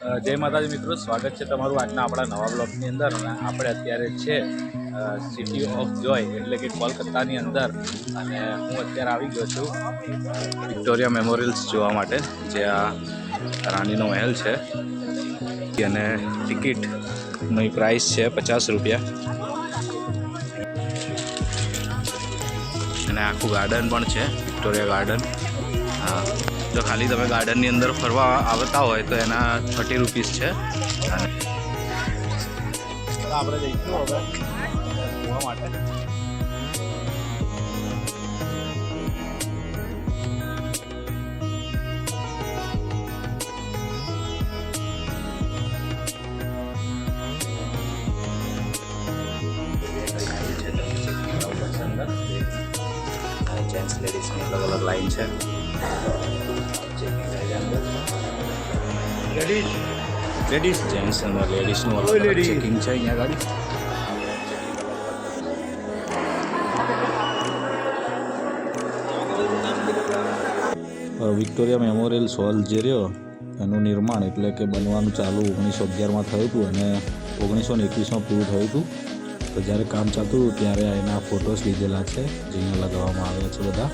જય માતાજી મિત્રો, સ્વાગત છે તમારું આજના આપણા નવા બ્લોગની અંદર. અને આપણે અત્યારે છે સિટી ઓફ જોય એટલે કે કોલકાતાની અંદર. અને હું અત્યારે આવી ગયો છું વિક્ટોરિયા મેમોરિયલ્સ જોવા માટે, જે આ રાણીનો મહેલ છે. અને ટિકિટની પ્રાઇસ છે 50 રૂપિયા. અને આખું ગાર્ડન પણ છે, વિક્ટોરિયા ગાર્ડન. હા, જો ખાલી તમે ગાર્ડનની અંદર ફરવા આવતા હોય તો એના 30 રૂપીસ છે. અને આપણે જઈશું હવે જોવા માટે. जेंट्स लेडीज में अलग अलग लाइन है. लेडीज जेंट्स अंदर लेडीज નું अलग अलग चेकिंग છે અહીંયા ગાડી. વિક્ટોરિયા મેમોરિયલ હોલ જે રહ્યો એનું નિર્માણ એટલે કે બનવાનું ચાલુ 1911માં થયું હતું અને 1921માં પૂરું થયું હતું. તો જ્યારે કામ ચાલતું હતું ત્યારે એના ફોટોસ લીધેલા છે, જે અહીંયા લગાવવામાં આવ્યા છે બધા.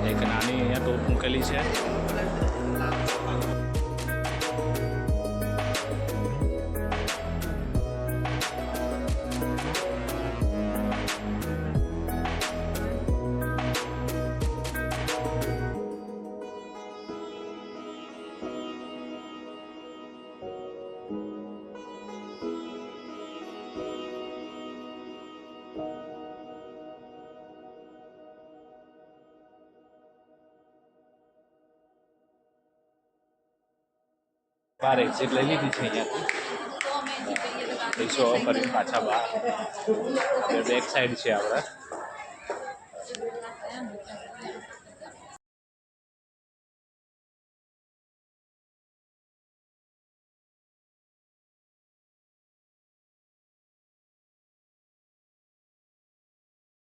એક નાની અહીંયા ટોપ મૂકેલી છે. બહાર એક્ઝિટ લઈ લીધી છે અહીંયાથી. જઈશું હવે ફરી પાછા બહાર. બેક સાઈડ છે આપણે.